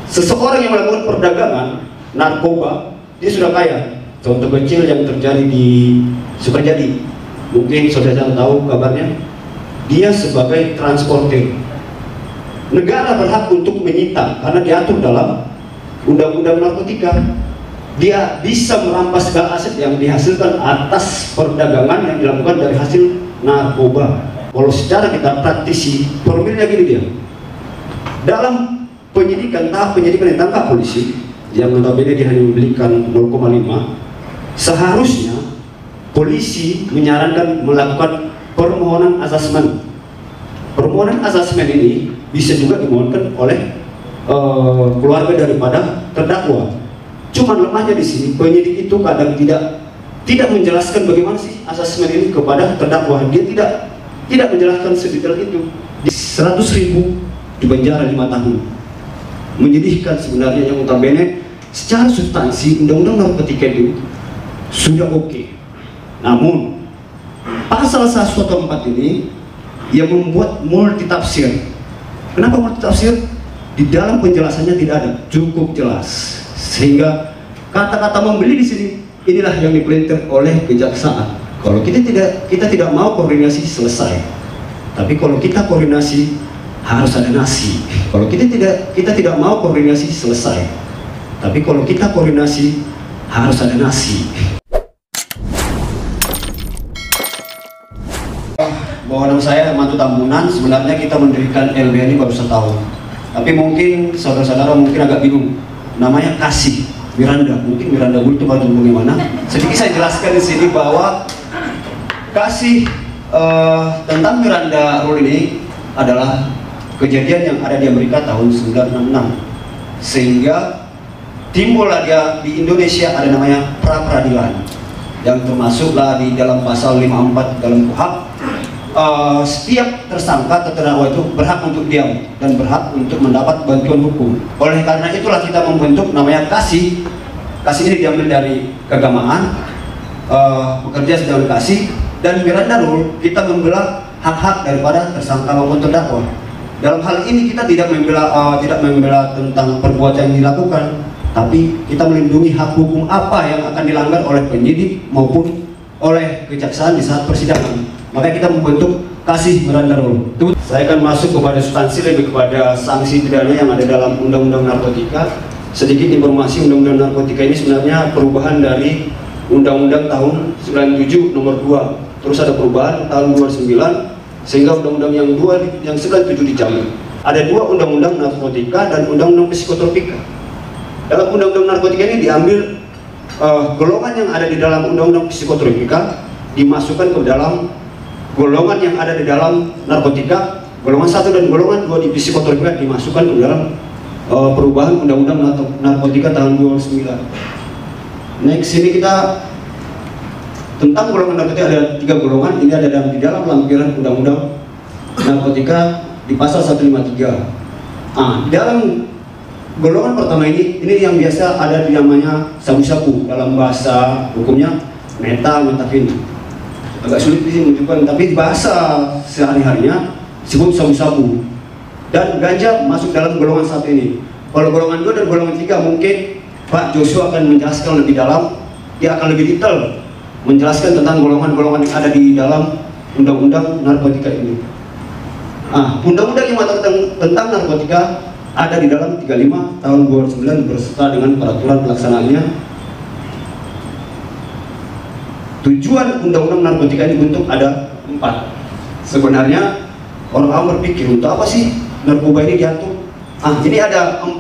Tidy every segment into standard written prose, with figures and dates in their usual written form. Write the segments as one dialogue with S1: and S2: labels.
S1: Seseorang yang melakukan perdagangan narkoba, dia sudah kaya. Contoh kecil yang terjadi di Sukajadi, mungkin saudara tahu kabarnya, dia sebagai transporter. Negara berhak untuk menyita karena diatur dalam undang-undang narkotika. Dia bisa merampas segala aset yang dihasilkan atas perdagangan yang dilakukan dari hasil narkoba. Kalau secara kita praktisi, formilnya gini dia. Dalam penyidikan, tahap penyidikan yang ditangkap polisi, yang notabene dia hanya membelikan 0,5, seharusnya polisi menyarankan melakukan permohonan asesmen. Permohonan asesmen ini bisa juga dimohonkan oleh keluarga daripada terdakwa. Cuman lemahnya di sini, penyidik itu kadang tidak menjelaskan bagaimana sih asesmen ini kepada terdakwa. Dia tidak menjelaskan sedetail itu. 100.000 di penjara 5 tahun. Menyedihkan sebenarnya, yang notabene secara substansi undang-undang narkotika itu sudah oke. Namun pasal 114 ini yang membuat multitafsir. Kenapa multitafsir? Di dalam penjelasannya tidak ada, cukup jelas. Sehingga kata-kata membeli di sini inilah yang dipelintir oleh kejaksaan. Kalau kita tidak mau koordinasi selesai. Tapi kalau kita koordinasi harus ada nasi. Kalau kita tidak mau koordinasi selesai. Tapi kalau kita koordinasi harus ada nasi. Bahwa nama saya Mantu Tambunan, sebenarnya kita mendirikan LBH ini baru setahun. Tapi mungkin saudara-saudara mungkin agak bingung. Namanya Kasih Miranda, mungkin Miranda Gul itu baru bagaimana? Sedikit saya jelaskan di sini bahwa Kasih tentang Miranda Rule ini adalah kejadian yang ada di Amerika tahun 1966, sehingga timbullah dia di Indonesia ada namanya pra-peradilan yang termasuklah di dalam pasal 54 dalam KUHP. Setiap tersangka atau terdakwa itu berhak untuk diam dan berhak untuk mendapat bantuan hukum. Oleh karena itulah kita membentuk namanya Kasih. Kasih ini diambil dari keagamaan, bekerja sedang kasih, dan Miranda Rule kita membela hak-hak daripada tersangka maupun terdakwa. Dalam hal ini kita tidak membela tentang perbuatan yang dilakukan, tapi kita melindungi hak hukum apa yang akan dilanggar oleh penyidik maupun oleh kejaksaan di saat persidangan. Makanya kita membentuk Kasih Miranda Rule. Saya akan masuk kepada substansi, lebih kepada sanksi pidana yang ada dalam Undang-Undang Narkotika. Sedikit informasi, Undang-Undang Narkotika ini sebenarnya perubahan dari Undang-Undang tahun 97 nomor 2. Terus ada perubahan tahun 29, sehingga undang-undang yang 97 dicabut. Ada 2 undang-undang narkotika dan undang-undang psikotropika. Dalam undang-undang narkotika ini diambil golongan yang ada di dalam undang-undang psikotropika dimasukkan ke dalam golongan yang ada di dalam narkotika, golongan 1 dan golongan 2 di psikotropika dimasukkan ke dalam perubahan undang-undang narkotika tahun 29. Next, sini kita tentang golongan narkotika ada 3 golongan. Ini ada di dalam lampiran undang-undang narkotika di pasal 153. Di dalam golongan pertama ini yang biasa ada di namanya sabu-sabu, dalam bahasa hukumnya metafin. Agak sulit menunjukkan, tapi di bahasa sehari-harinya disebut sabu-sabu. Dan ganja masuk dalam golongan 1 ini. Kalau golongan 2 dan golongan 3 mungkin Pak Joshua akan menjelaskan lebih dalam, dia akan lebih detail menjelaskan tentang golongan-golongan yang ada di dalam undang-undang narkotika ini. Undang-undang yang mengatur tentang narkotika ada di dalam 35 tahun 2009 berserta dengan peraturan pelaksanaannya. Tujuan undang-undang narkotika ini bentuk ada 4. Sebenarnya orang awam berpikir, untuk apa sih narkoba ini diatur? Jadi ada 4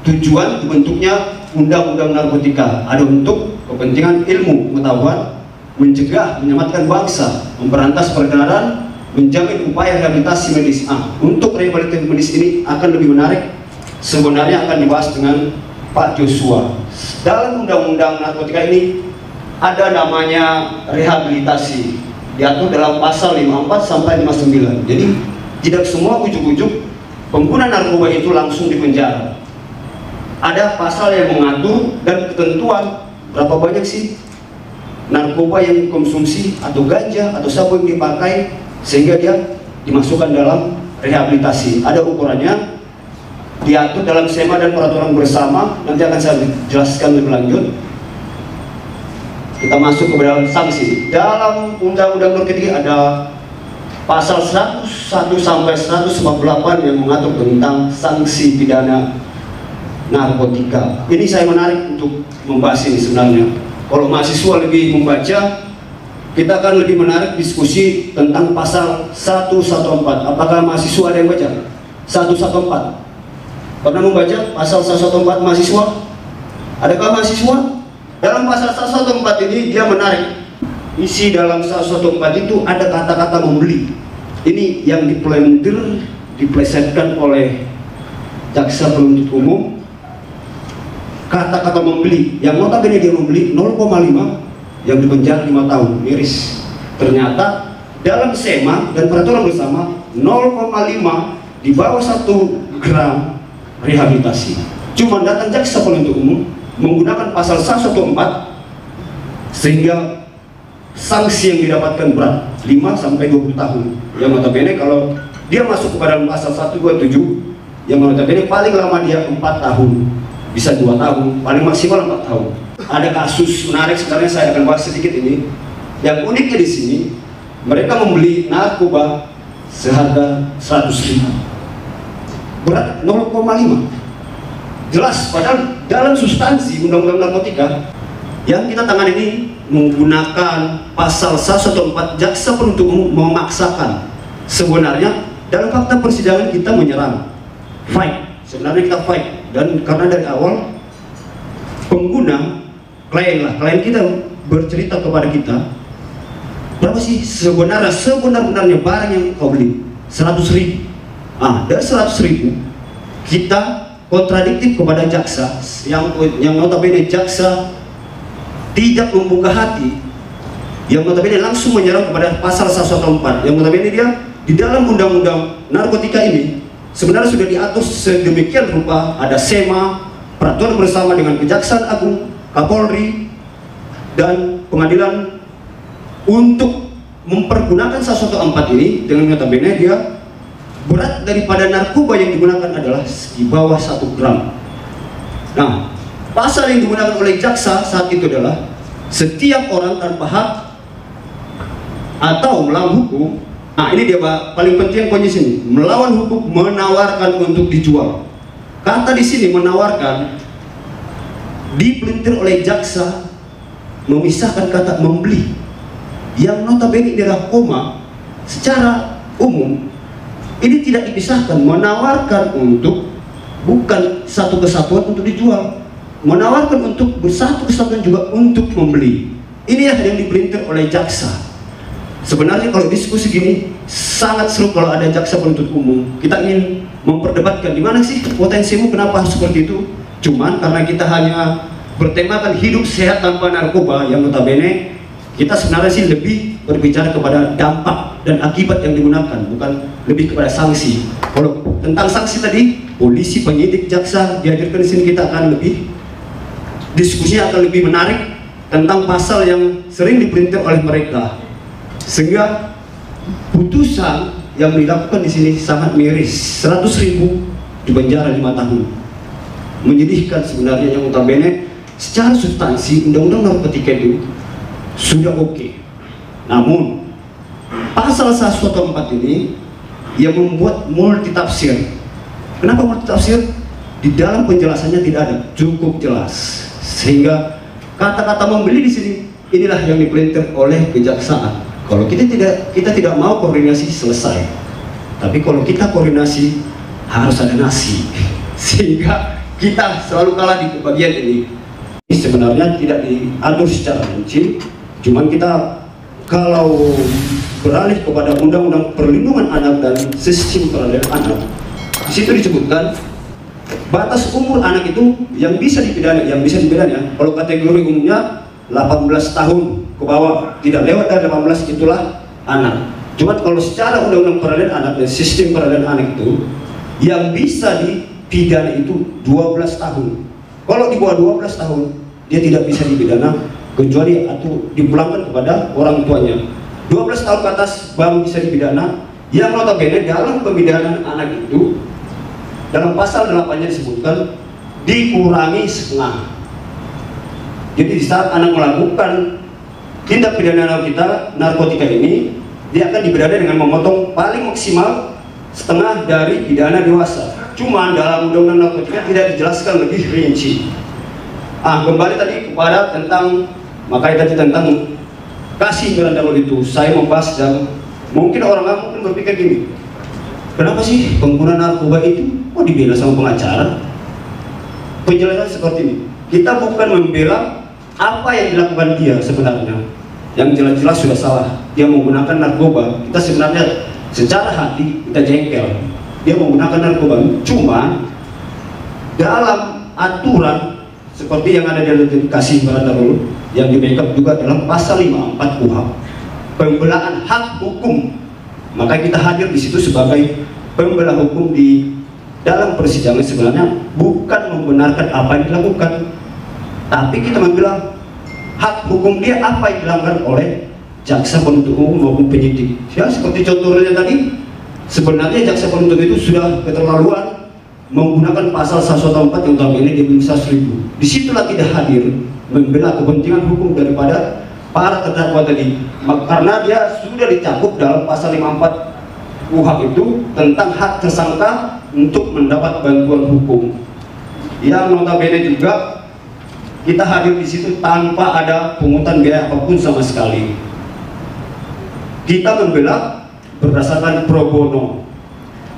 S1: tujuan dibentuknya undang-undang narkotika. Ada untuk kepentingan ilmu pengetahuan, mencegah, menyelamatkan bangsa, memberantas peredaran, menjamin upaya rehabilitasi medis. Untuk rehabilitasi medis ini akan lebih menarik, sebenarnya akan dibahas dengan Pak Joshua. Dalam undang-undang narkotika ini ada namanya rehabilitasi, diatur dalam pasal 54 sampai 59. Jadi tidak semua ujuk-ujuk pengguna narkoba itu langsung dipenjara. Ada pasal yang mengatur dan ketentuan berapa banyak sih narkoba yang dikonsumsi atau ganja atau sabu yang dipakai sehingga dia dimasukkan dalam rehabilitasi. Ada ukurannya. diatur dalam SEMA dan peraturan bersama. Nanti akan saya jelaskan lebih lanjut. Kita masuk ke dalam sanksi. Dalam Undang-Undang Nomor 3 ada pasal 101 sampai 158 yang mengatur tentang sanksi pidana narkotika. Ini saya menarik untuk membahas ini sebenarnya. Kalau mahasiswa lebih membaca, kita akan lebih menarik diskusi tentang pasal 114. Apakah mahasiswa ada yang baca? 114. Pernah membaca pasal 114 mahasiswa? Adakah mahasiswa? Dalam pasal 114 ini dia menarik. Isi dalam 114 itu ada kata-kata membeli. Ini yang diplesetkan oleh jaksa penuntut umum. Kata-kata membeli, yang notabene dia membeli 0,5, yang dipenjara 5 tahun, miris. Ternyata dalam SEMA dan peraturan bersama 0,5 di bawah 1 gram rehabilitasi. Cuma datang jaksa penuntut umum menggunakan pasal 114 sehingga sanksi yang didapatkan berat 5 sampai 20 tahun. Yang notabene kalau dia masuk kepada pasal 127, yang notabene paling lama dia 4 tahun, bisa 2 tahun, paling maksimal 4 tahun. Ada kasus menarik sebenarnya, saya akan bahas sedikit ini. Yang uniknya di sini, mereka membeli narkoba seharga 100.000, berat 0,5. Jelas, padahal dalam substansi Undang-Undang Narkotika yang kita tangani ini menggunakan pasal 114, jaksa penuntut umum memaksakan. Sebenarnya dalam fakta persidangan kita menyerang, fight. Sebenarnya kita fight, dan karena dari awal pengguna, klien kita bercerita kepada kita, berapa sih sebenarnya barang yang kau beli? 100.000. Dari 100.000 kita kontradiktif kepada jaksa yang notabene jaksa tidak membuka hati, yang notabene langsung menyerang kepada pasal 114, yang notabene dia di dalam Undang-Undang Narkotika ini sebenarnya sudah diatur sedemikian rupa. Ada SEMA, peraturan bersama dengan Kejaksaan Agung, Kapolri, dan pengadilan untuk mempergunakan 114 ini dengan notabene dia berat daripada narkoba yang digunakan adalah di bawah 1 gram. Nah, pasal yang digunakan oleh jaksa saat itu adalah setiap orang tanpa hak atau melawan hukum. Nah, ini dia paling penting poinnya sini. Melawan hukum, menawarkan untuk dijual. Kata di sini menawarkan dipelintir oleh jaksa memisahkan kata membeli, yang notabene adalah koma. Secara umum ini tidak dipisahkan, menawarkan untuk bukan satu kesatuan untuk dijual, menawarkan untuk bersatu kesatuan juga untuk membeli. Ini yang dipelintir oleh jaksa. Sebenarnya kalau diskusi gini sangat seru kalau ada jaksa penuntut umum. Kita ingin memperdebatkan di mana sih potensimu, kenapa harus seperti itu. Cuman karena kita hanya bertemakan hidup sehat tanpa narkoba, yang notabene kita sebenarnya sih lebih berbicara kepada dampak dan akibat yang digunakan, bukan lebih kepada sanksi. Kalau tentang sanksi tadi, polisi, penyidik, jaksa dihadirkan di sini, kita akan lebih diskusinya akan lebih menarik tentang pasal yang sering dipelintir oleh mereka, sehingga putusan yang dilakukan di sini sangat miris. 100.000 di penjara 5 tahun, menyedihkan sebenarnya. Yang notabene secara substansi Undang-Undang Narkotika itu sudah oke. Namun pasal 114 ini yang membuat multitafsir. Kenapa multitafsir? Di dalam penjelasannya tidak ada cukup jelas, sehingga kata-kata membeli di sini inilah yang dipelintir oleh kejaksaan. Kalau kita tidak mau koordinasi, selesai. Tapi kalau kita koordinasi harus ada nasi, sehingga kita selalu kalah di bagian ini. Ini sebenarnya tidak diatur secara rinci. Cuman kita kalau beralih kepada Undang-Undang Perlindungan Anak dan Sistem Peradilan Anak, di situ disebutkan batas umur anak itu yang bisa dipidana, kalau kategori umumnya 18 tahun ke bawah, tidak lewat dari 18 itulah anak. Cuma kalau secara Undang-Undang Peradilan Anak dan Sistem Peradilan Anak itu yang bisa dipidana itu 12 tahun. Kalau di bawah 12 tahun dia tidak bisa dipidana kecuali atau dipulangkan kepada orang tuanya. 12 tahun ke atas baru bisa dipidana. Yang notabene dalam pemidanaan anak itu dalam pasal 8-nya disebutkan dikurangi setengah. Jadi di saat anak melakukan tindak pidana narkotika ini, dia akan dipidana dengan memotong paling maksimal setengah dari pidana dewasa. Cuma dalam undang-undang narkotika tidak dijelaskan lebih rinci. Kembali tadi kepada tentang makanya tadi tentang kasih Miranda itu, saya membahas dan mungkin orang mungkin berpikir gini, kenapa sih pengguna narkoba itu kok dibela sama pengacara? Penjelasan seperti ini, kita bukan membela apa yang dilakukan dia sebenarnya, yang jelas-jelas sudah salah. Dia menggunakan narkoba, kita sebenarnya secara hati kita jengkel dia menggunakan narkoba. Cuma dalam aturan seperti yang ada di kasih Miranda dulu, yang di backup juga dalam pasal 54 KUHP, pembelaan hak hukum. Maka kita hadir di situ sebagai pembela hukum di dalam persidangan. Sebenarnya bukan membenarkan apa yang dilakukan, tapi kita membela hak hukum dia, apa yang dilanggar oleh jaksa penuntut umum maupun penyidik. Ya, seperti contohnya tadi, sebenarnya jaksa penuntut itu sudah keterlaluan menggunakan pasal 114 yang tahun ini diminta 1.000. Disitulah tidak hadir membela kepentingan hukum daripada para terdakwa tadi, karena dia sudah dicakup dalam pasal 54 KUHP itu tentang hak tersangka untuk mendapat bantuan hukum. Yang notabene juga kita hadir di situ tanpa ada pungutan biaya apapun sama sekali. Kita membela berdasarkan pro bono.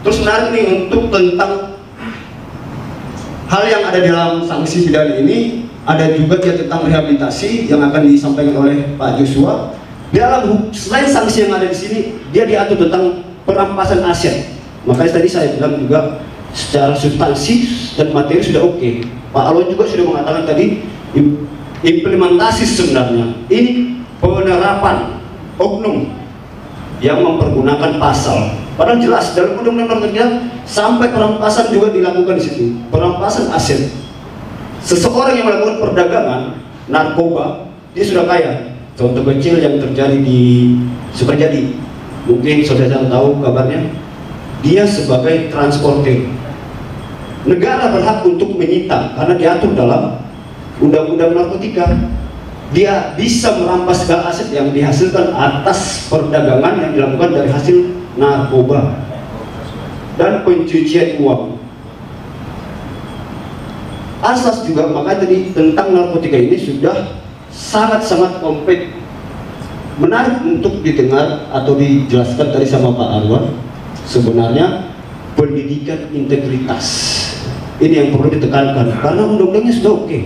S1: Terus menarik nih untuk tentang hal yang ada dalam sanksi pidana ini, ada juga dia tentang rehabilitasi yang akan disampaikan oleh Pak Joshua. Dalam selain sanksi yang ada di sini, dia diatur tentang perampasan aset. Makanya tadi saya bilang juga secara substansi dan materi sudah oke. Pak Alwan juga sudah mengatakan tadi implementasi sebenarnya ini penerapan oknum yang mempergunakan pasal. Padahal jelas dalam undang-undang narkotika sampai perampasan juga dilakukan di situ. Perampasan aset. Seseorang yang melakukan perdagangan narkoba, dia sudah kaya. Contoh kecil yang terjadi di Sukajadi, mungkin saudara tahu kabarnya, dia sebagai transporter. Negara berhak untuk menyita karena diatur dalam undang-undang narkotika. Dia bisa merampas segala aset yang dihasilkan atas perdagangan yang dilakukan dari hasil narkoba dan pencucian uang. Asas juga, makanya tadi tentang narkotika ini sudah sangat-sangat kompleks, menarik untuk didengar atau dijelaskan tadi sama Pak Anwar. Sebenarnya pendidikan integritas ini yang perlu ditekankan, karena undang-undangnya sudah oke,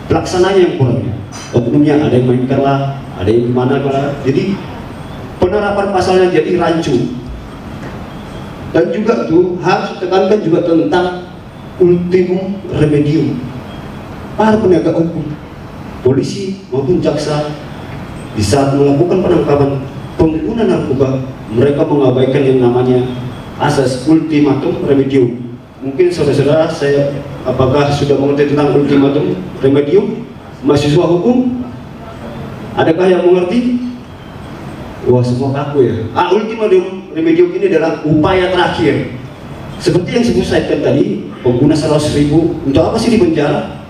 S1: pelaksananya yang kurang. Oknumnya ada yang main keras, ada yang gimana lah. Jadi penerapan pasalnya jadi rancu. Dan juga tuh harus ditekankan juga tentang ultimum remedium. Para penegak hukum, polisi maupun jaksa, di saat melakukan penangkapan pengguna narkoba, mereka mengabaikan yang namanya asas ultimatum remedium. Mungkin saudara-saudara, saya apakah sudah mengerti tentang ultimatum remedium? Mahasiswa hukum, adakah yang mengerti? Wah, semua kaku ya. Ultimatum remedium ini adalah upaya terakhir. Seperti yang saya sebutkan tadi, pengguna 100.000 untuk apa sih di penjara?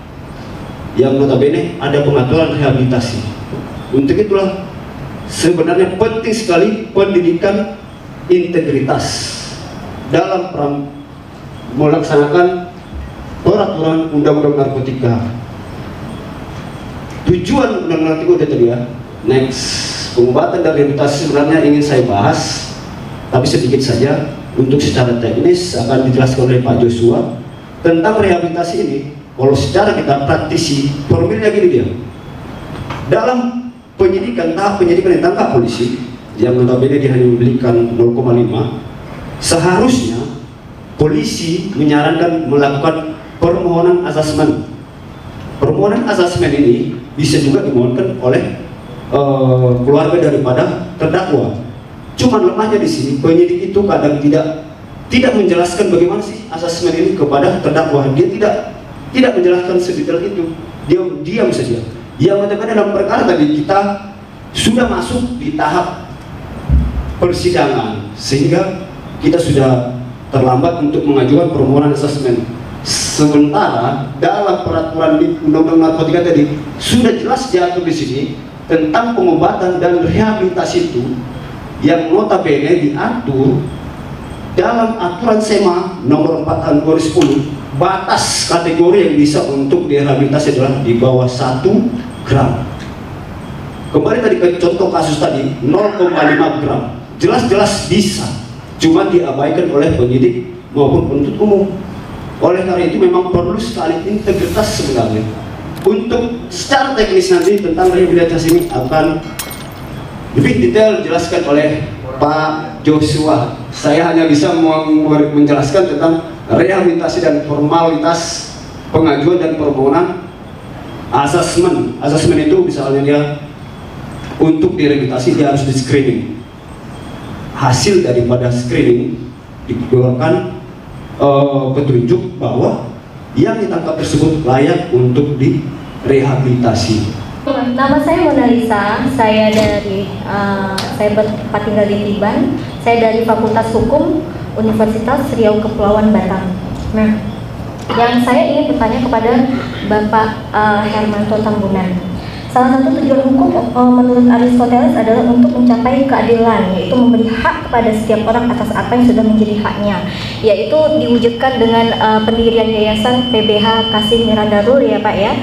S1: Yang notabene ada pengaturan rehabilitasi. Untuk itulah sebenarnya penting sekali pendidikan integritas dalam melaksanakan peraturan undang-undang narkotika. Tujuan undang-undang narkotika tadi ya. Next, pengobatan dan rehabilitasi sebenarnya ingin saya bahas, tapi sedikit saja. Untuk secara teknis akan dijelaskan oleh Pak Joshua tentang rehabilitasi ini. Kalau secara kita praktisi, formilnya gini dia. Dalam penyidikan, tahap penyidikan yang ditangkap polisi, yang notabene dia hanya memberikan 0,5, seharusnya polisi menyarankan melakukan permohonan asesmen. Permohonan asesmen ini bisa juga dimohonkan oleh keluarga daripada terdakwa. Cuma lemahnya di sini penyidik itu kadang tidak menjelaskan bagaimana sih asesmen ini kepada terdakwa. Dia tidak menjelaskan sedetail itu. Dia diam saja. Yang menentukan dalam perkara tadi kita sudah masuk di tahap persidangan, sehingga kita sudah terlambat untuk mengajukan permohonan asesmen. Sementara dalam peraturan di Undang-Undang Narkotika tadi sudah jelas diatur di sini tentang pengobatan dan rehabilitasi itu, yang notabene diatur dalam aturan SEMA nomor 4 tahun 2010. Batas kategori yang bisa untuk direhabilitasi adalah di bawah 1 gram. Kembali tadi ke contoh kasus tadi 0,5 gram, jelas-jelas bisa, cuma diabaikan oleh penyidik maupun penuntut umum. Oleh karena itu memang perlu sekali integritas sebenarnya. Untuk secara teknis nanti tentang rehabilitasi ini akan lebih detail dijelaskan oleh Pak Joshua. Saya hanya bisa menjelaskan tentang rehabilitasi dan formalitas pengajuan dan permohonan asesmen. Asesmen itu misalnya dia untuk direhabilitasi dia harus di screening. Hasil daripada screening dikeluarkan petunjuk bahwa yang ditangkap tersebut layak untuk direhabilitasi.
S2: Nama saya Mona Lisa, saya bertempat tinggal di Tiban. Saya dari Fakultas Hukum Universitas Riau Kepulauan Batam. Nah, yang saya ingin bertanya kepada Bapak Hermanto Tambunan. Salah satu tujuan hukum menurut Aristoteles adalah untuk mencapai keadilan, yaitu memberi hak kepada setiap orang atas apa yang sudah menjadi haknya, yaitu diwujudkan dengan pendirian Yayasan PBH Kasih Miranda Rule ya Pak ya,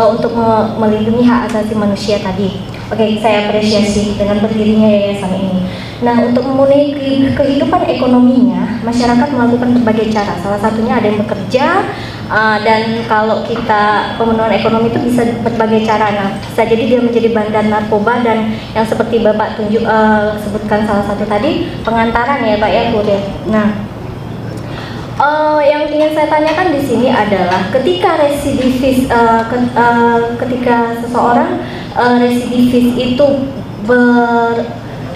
S2: untuk melindungi hak asasi manusia tadi. Oke, saya apresiasi dengan berdirinya yayasan ini. Nah, untuk memenuhi kehidupan ekonominya, masyarakat melakukan berbagai cara. Salah satunya ada yang bekerja, dan kalau kita pemenuhan ekonomi itu bisa berbagai cara. Nah, bisa jadi dia menjadi bandar narkoba dan yang seperti Bapak sebutkan salah satu tadi pengantaran ya Pak ya, kurir. Nah, yang ingin saya tanyakan di sini adalah ketika residivis, ketika seseorang residivis itu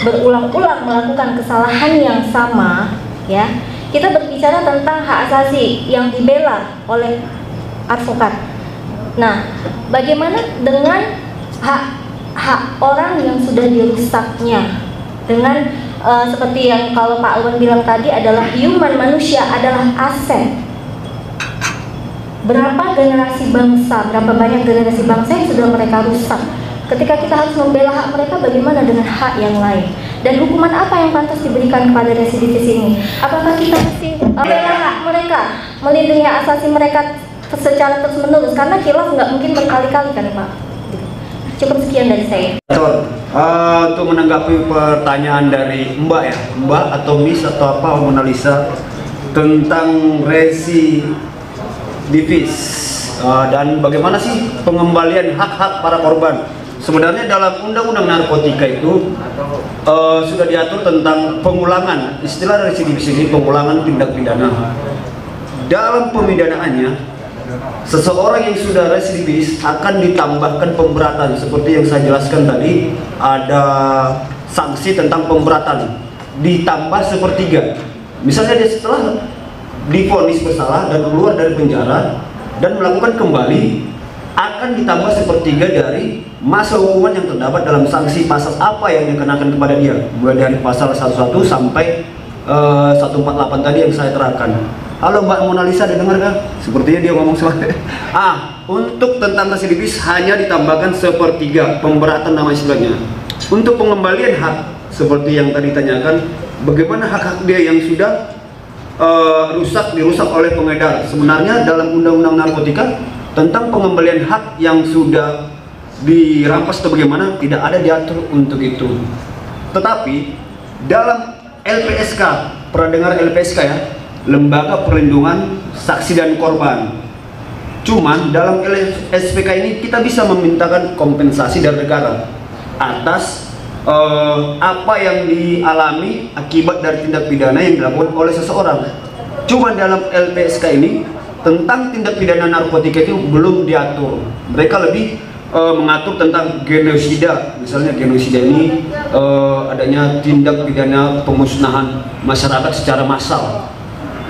S2: berulang-ulang melakukan kesalahan yang sama, ya, kita berbicara tentang hak asasi yang dibela oleh advokat. Nah, bagaimana dengan hak orang yang sudah dirusaknya dengan seperti yang kalau Pak Alwan bilang tadi adalah human, manusia adalah aset. Berapa generasi bangsa, berapa banyak generasi bangsa yang sudah mereka rusak. Ketika kita harus membela hak mereka, bagaimana dengan hak yang lain? Dan hukuman apa yang pantas diberikan kepada residivis ini? Apakah kita mesti membela hak mereka, melindungi hak asasi mereka secara terus-menerus? Karena khilaf nggak mungkin berkali-kali kan Pak? Cukup sekian dari saya.
S1: Untuk menanggapi pertanyaan dari Mbak ya, Mbak atau Miss atau apa, Mona Lisa, tentang residivis dan bagaimana sih pengembalian hak-hak para korban. Sebenarnya dalam Undang-Undang Narkotika itu sudah diatur tentang pengulangan. Istilah residivis ini pengulangan tindak pidana. Dalam pemidanaannya, seseorang yang sudah residivis akan ditambahkan pemberatan. Seperti yang saya jelaskan tadi, ada sanksi tentang pemberatan ditambah sepertiga. Misalnya dia setelah divonis bersalah dan keluar dari penjara dan melakukan kembali, akan ditambah sepertiga dari masa hukuman yang terdapat dalam sanksi pasal apa yang dikenakan kepada dia, mulai dari pasal 11 sampai 148 tadi yang saya terangkan. Halo Mbak Mona Lisa, dengar kan? Sepertinya dia ngomong soalnya. Untuk tentang residivis hanya ditambahkan sepertiga pemberatan nama istilahnya. Untuk pengembalian hak seperti yang tadi tanyakan, bagaimana hak-hak dia yang sudah dirusak oleh pengedar. Sebenarnya dalam Undang-Undang Narkotika tentang pengembalian hak yang sudah dirampas atau bagaimana tidak ada diatur untuk itu. Tetapi dalam LPSK, pernah dengar LPSK ya? Lembaga Perlindungan Saksi dan Korban. Cuman dalam LSPK ini kita bisa memintakan kompensasi dari negara atas apa yang dialami akibat dari tindak pidana yang dilakukan oleh seseorang. Cuman dalam LPSK ini tentang tindak pidana narkotika itu belum diatur. Mereka lebih mengatur tentang genosida. Misalnya genosida ini adanya tindak pidana pemusnahan masyarakat secara massal.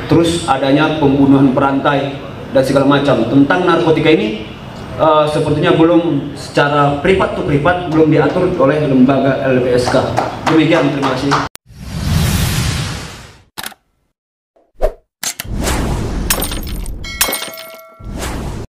S1: Terus adanya pembunuhan berantai dan segala macam. Tentang narkotika ini sepertinya belum secara privat to privat belum diatur oleh lembaga LPSK. Demikian, terima kasih.